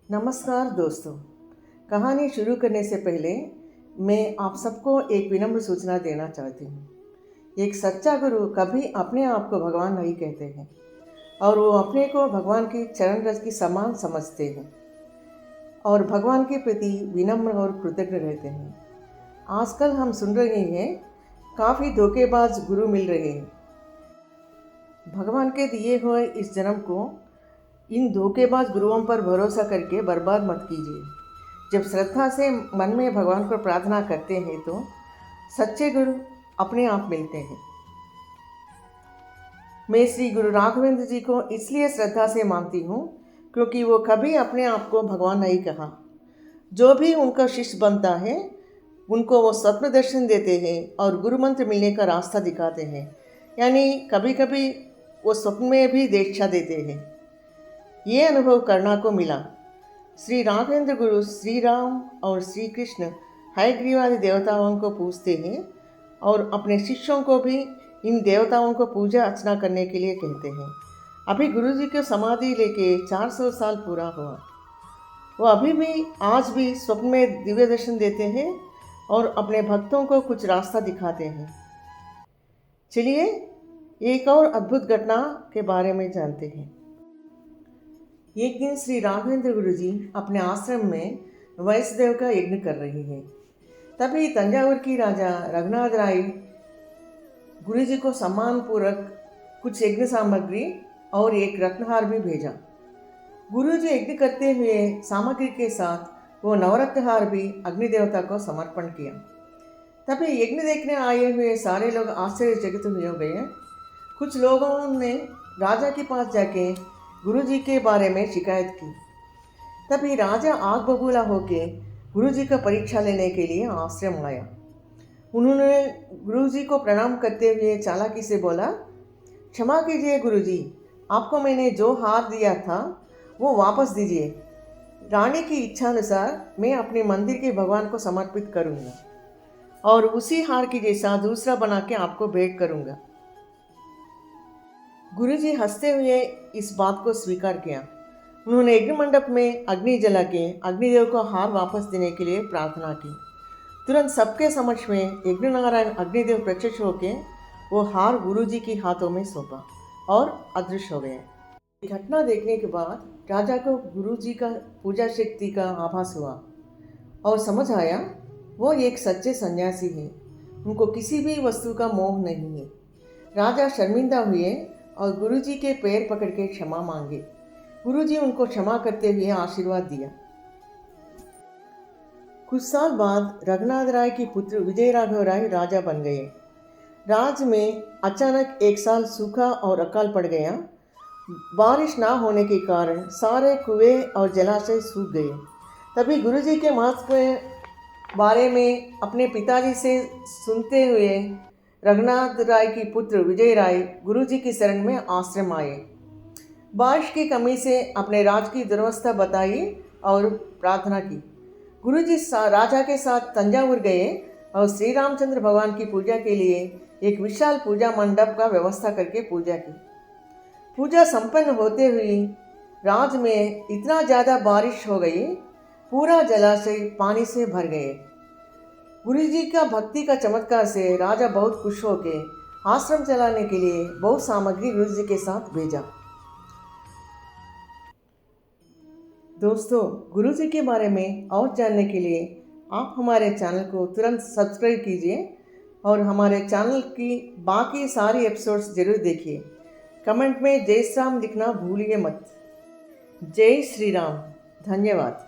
नमस्कार दोस्तों। कहानी शुरू करने से पहले मैं आप सबको एक विनम्र सूचना देना चाहती हूँ। एक सच्चा गुरु कभी अपने आप को भगवान नहीं कहते हैं और वो अपने को भगवान की चरण रज की समान समझते हैं और भगवान के प्रति विनम्र और कृतज्ञ रहते हैं। आजकल हम सुन रहे हैं काफ़ी धोखेबाज गुरु मिल रहे हैं। भगवान के दिए हुए इस जन्म को इन धोखेबाज गुरुओं पर भरोसा करके बर्बाद मत कीजिए। जब श्रद्धा से मन में भगवान को प्रार्थना करते हैं तो सच्चे गुरु अपने आप मिलते हैं। मैं श्री गुरु राघवेंद्र जी को इसलिए श्रद्धा से मानती हूँ क्योंकि वो कभी अपने आप को भगवान नहीं कहा। जो भी उनका शिष्य बनता है उनको वो स्वप्न दर्शन देते हैं और गुरु मंत्र मिलने का रास्ता दिखाते हैं, यानी कभी कभी वो स्वप्न में भी दीक्षा देते हैं। ये अनुभव करना को मिला। श्री राघवेंद्र गुरु श्री राम और श्री कृष्ण हयग्रीवादि देवताओं को पूजते हैं और अपने शिष्यों को भी इन देवताओं को पूजा अर्चना करने के लिए कहते हैं। अभी गुरु जी की समाधि लेके 400 साल पूरा हुआ। वो अभी भी आज भी स्वप्न में दिव्य दर्शन देते हैं और अपने भक्तों को कुछ रास्ता दिखाते हैं। चलिए एक और अद्भुत घटना के बारे में जानते हैं। एक दिन श्री राघवेंद्र गुरु जी अपने आश्रम में वैष्णदेव का यज्ञ कर रहे हैं। तभी तंजावुर की राजा रघुनाथ राय गुरु जी को सम्मान पूर्वक कुछ यज्ञ सामग्री और एक रत्नहार भी भेजा। गुरु जी यज्ञ करते हुए सामग्री के साथ वो नवरत्नहार भी अग्निदेवता को समर्पण किया। तभी यज्ञ देखने आए हुए सारे लोग आश्चर्यचकित हो गए। कुछ लोगों ने राजा के पास जाके गुरु जी के बारे में शिकायत की। तभी राजा आग बबूला होके गुरु जी का परीक्षा लेने के लिए आश्रम आया। उन्होंने गुरु जी को प्रणाम करते हुए चालाकी से बोला, क्षमा कीजिए गुरु जी, आपको मैंने जो हार दिया था वो वापस दीजिए। रानी की इच्छा अनुसार मैं अपने मंदिर के भगवान को समर्पित करूँगा और उसी हार की जैसा दूसरा बना के आपको भेंट करूँगा। गुरुजी हंसते हुए इस बात को स्वीकार किया। उन्होंने यज्ञ मंडप में अग्नि जला के अग्निदेव को हार वापस देने के लिए प्रार्थना की। तुरंत सबके समक्ष में यज्ञ नारायण अग्निदेव प्रत्यक्ष होके वो हार गुरुजी के हाथों में सौंपा और अदृश्य हो गए। घटना देखने के बाद राजा को गुरुजी का पूजा शक्ति का आभास हुआ और समझ आया वो एक सच्चे सन्यासी हैं। उनको किसी भी वस्तु का मोह नहीं है। राजा शर्मिंदा हुए और गुरुजी के पैर पकड़ के क्षमा मांगे। गुरुजी उनको क्षमा करते हुए आशीर्वाद दिया। कुछ साल बाद रघुनाथ राय के पुत्र विजय राघव राय राजा बन गए। राज्य में अचानक एक साल सूखा और अकाल पड़ गया। बारिश ना होने के कारण सारे कुएं और जलाशय सूख गए। तभी गुरुजी के महत्व के बारे में अपने पिताजी से सुनते हुए रघुनाथ राय की पुत्र विजय राय गुरुजी की शरण में आश्रम आए। बारिश की कमी से अपने राज की दुर्वस्था बताई और प्रार्थना की। गुरुजी राजा के साथ तंजावुर गए और श्री रामचंद्र भगवान की पूजा के लिए एक विशाल पूजा मंडप का व्यवस्था करके पूजा की। पूजा संपन्न होते हुई राज में इतना ज़्यादा बारिश हो गई, पूरा जलाशय पानी से भर गए। गुरुजी का भक्ति का चमत्कार से राजा बहुत खुश होके आश्रम चलाने के लिए बहुत सामग्री गुरुजी के साथ भेजा। दोस्तों, गुरुजी के बारे में और जानने के लिए आप हमारे चैनल को तुरंत सब्सक्राइब कीजिए और हमारे चैनल की बाकी सारी एपिसोड्स जरूर देखिए। कमेंट में जय श्री राम लिखना भूलिए मत। जय श्री राम। धन्यवाद।